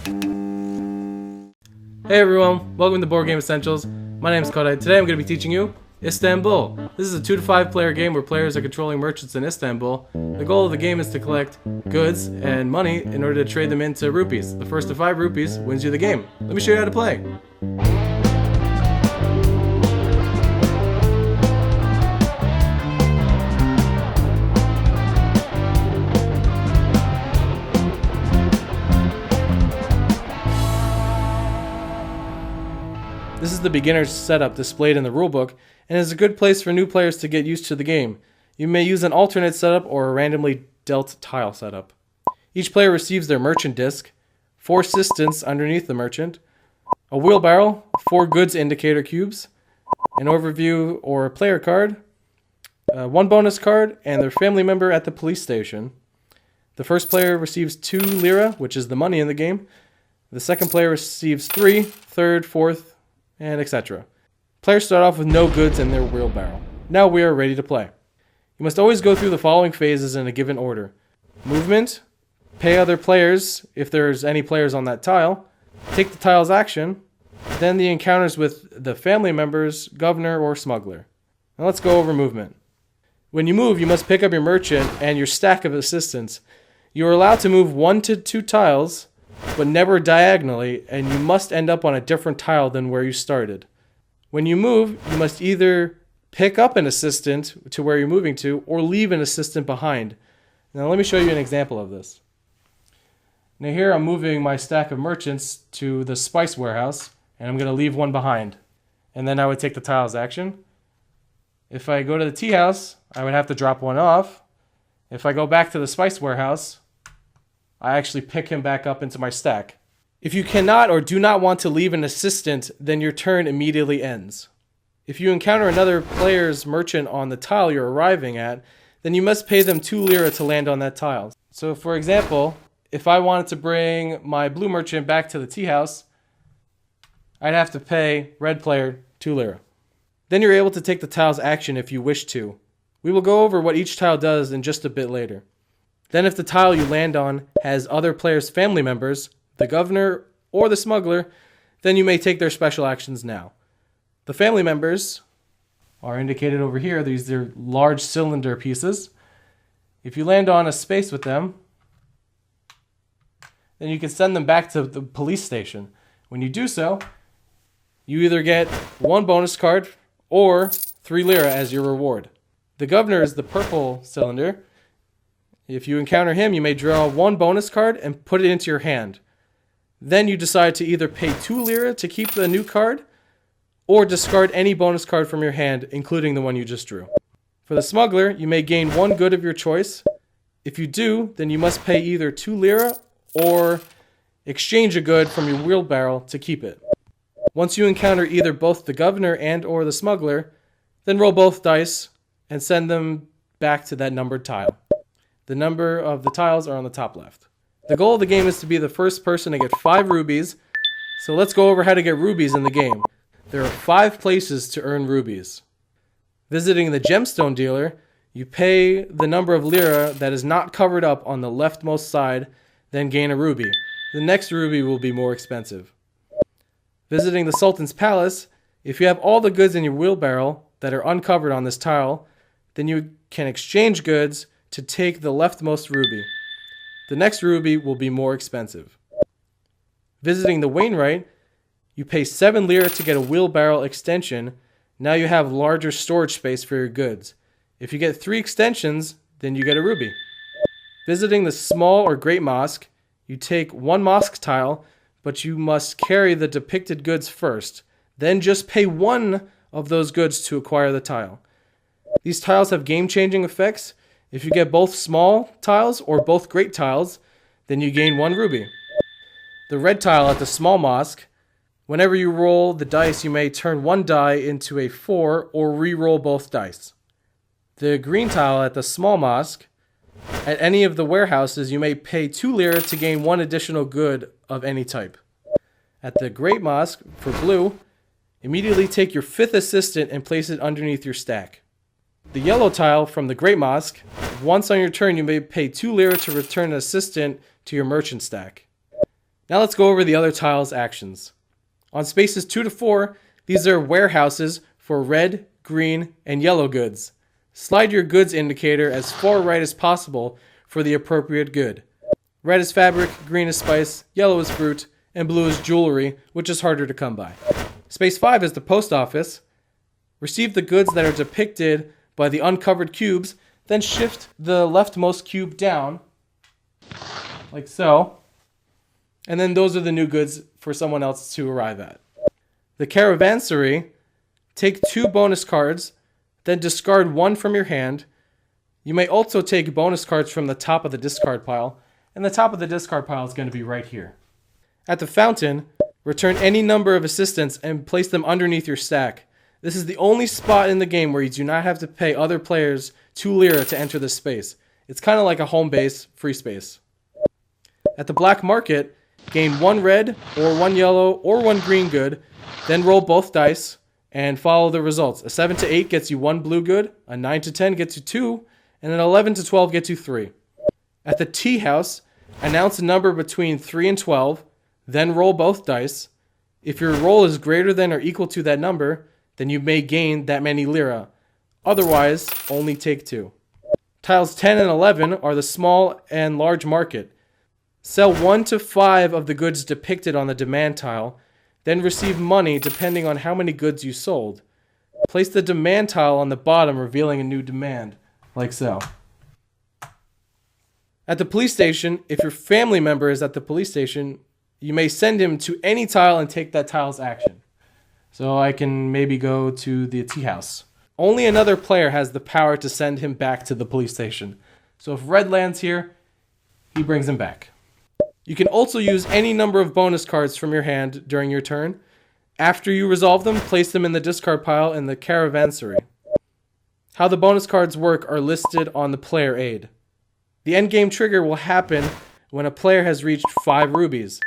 Hey everyone, welcome to Board Game Essentials. My name is Koday. Today I'm going to be teaching you Istanbul. This is a 2 to 5 player game where players are controlling merchants in Istanbul. The goal of the game is to collect goods and money in order to trade them into rupees. The first to 5 rupees wins you the game. Let me show you how to play. This is the beginner's setup displayed in the rulebook, and is a good place for new players to get used to the game. You may use an alternate setup or a randomly dealt tile setup. Each player receives their merchant disc, 4 assistants underneath the merchant, a wheelbarrow, 4 goods indicator cubes, an overview or a player card, 1 bonus card, and their family member at the police station. The first player receives 2 lira, which is the money in the game. The second player receives 3, third, fourth, and etc. Players start off with no goods in their wheelbarrow. Now we are ready to play. You must always go through the following phases in a given order: movement, pay other players if there's any players on that tile, take the tile's action, then the encounters with the family members, governor, or smuggler. Now let's go over movement. When you move, you must pick up your merchant and your stack of assistants. You are allowed to move 1 to 2 tiles, but never diagonally, and you must end up on a different tile than where you started. When you move, you must either pick up an assistant to where you're moving to, or leave an assistant behind. Now let me show you an example of this. Now here I'm moving my stack of merchants to the spice warehouse, and I'm going to leave one behind. And then I would take the tile's action. If I go to the tea house, I would have to drop one off. If I go back to the spice warehouse, I actually pick him back up into my stack. If you cannot or do not want to leave an assistant, then your turn immediately ends. If you encounter another player's merchant on the tile you're arriving at, then you must pay them 2 lira to land on that tile. So for example, if I wanted to bring my blue merchant back to the tea house, I'd have to pay red player 2 lira. Then you're able to take the tile's action if you wish to. We will go over what each tile does in just a bit later. Then if the tile you land on has other players' family members, the governor, or the smuggler, then you may take their special actions now. The family members are indicated over here. These are large cylinder pieces. If you land on a space with them, then you can send them back to the police station. When you do so, you either get 1 bonus card or 3 lira as your reward. The governor is the purple cylinder. If you encounter him, you may draw 1 bonus card and put it into your hand. Then you decide to either pay 2 lira to keep the new card, or discard any bonus card from your hand, including the one you just drew. For the smuggler, you may gain 1 good of your choice. If you do, then you must pay either 2 lira or exchange a good from your wheelbarrow to keep it. Once you encounter either both the governor and or the smuggler, then roll both dice and send them back to that numbered tile. The number of the tiles are on the top left. The goal of the game is to be the first person to get 5 rubies, so let's go over how to get rubies in the game. There are 5 places to earn rubies. Visiting the gemstone dealer, you pay the number of lira that is not covered up on the leftmost side, then gain a ruby. The next ruby will be more expensive. Visiting the Sultan's palace, if you have all the goods in your wheelbarrow that are uncovered on this tile, then you can exchange goods to take the leftmost ruby. The next ruby will be more expensive. Visiting the Wainwright, you pay 7 lira to get a wheelbarrow extension. Now you have larger storage space for your goods. If you get 3 extensions, then you get a ruby. Visiting the small or great mosque, you take 1 mosque tile, but you must carry the depicted goods first. Then just pay 1 of those goods to acquire the tile. These tiles have game-changing effects. If you get both small tiles or both great tiles, then you gain 1 ruby. The red tile at the small mosque, whenever you roll the dice, you may turn 1 die into a 4 or re-roll both dice. The green tile at the small mosque, at any of the warehouses, you may pay 2 lira to gain 1 additional good of any type. At the great mosque, for blue, immediately take your 5th assistant and place it underneath your stack. The yellow tile from the Great Mosque, once on your turn you may pay 2 lira to return an assistant to your merchant stack. Now let's go over the other tiles' actions. On spaces 2 to 4, these are warehouses for red, green, and yellow goods. Slide your goods indicator as far right as possible for the appropriate good. Red is fabric, green is spice, yellow is fruit, and blue is jewelry, which is harder to come by. Space 5 is the post office. Receive the goods that are depicted by the uncovered cubes, then shift the leftmost cube down, like so. And then those are the new goods for someone else to arrive at. The caravansary, take 2 bonus cards, then discard 1 from your hand. You may also take bonus cards from the top of the discard pile, and the top of the discard pile is going to be right here. At the fountain, return any number of assistants and place them underneath your stack. This is the only spot in the game where you do not have to pay other players 2 lira to enter this space. It's kind of like a home base, free space. At the black market, gain 1 red, or 1 yellow, or 1 green good, then roll both dice and follow the results. A 7 to 8 gets you 1 blue good, a 9 to 10 gets you 2, and an 11 to 12 gets you 3. At the tea house, announce a number between 3 and 12, then roll both dice. If your roll is greater than or equal to that number, then you may gain that many lira. Otherwise, only take 2. Tiles 10 and 11 are the small and large market. Sell 1 to 5 of the goods depicted on the demand tile, then receive money depending on how many goods you sold. Place the demand tile on the bottom, revealing a new demand, like so. At the police station, if your family member is at the police station, you may send him to any tile and take that tile's action. So I can maybe go to the tea house. Only another player has the power to send him back to the police station. So if red lands here, he brings him back. You can also use any number of bonus cards from your hand during your turn. After you resolve them, place them in the discard pile in the caravansary. How the bonus cards work are listed on the player aid. The endgame trigger will happen when a player has reached 5 rubies.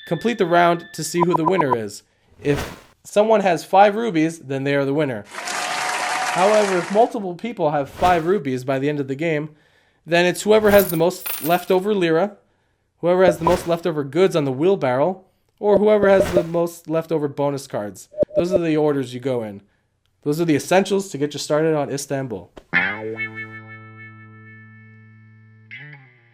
Complete the round to see who the winner is. If someone has 5 rubies, then they are the winner. However, if multiple people have 5 rubies by the end of the game, then it's whoever has the most leftover lira, whoever has the most leftover goods on the wheelbarrow, or whoever has the most leftover bonus cards. Those are the orders you go in. Those are the essentials to get you started on Istanbul.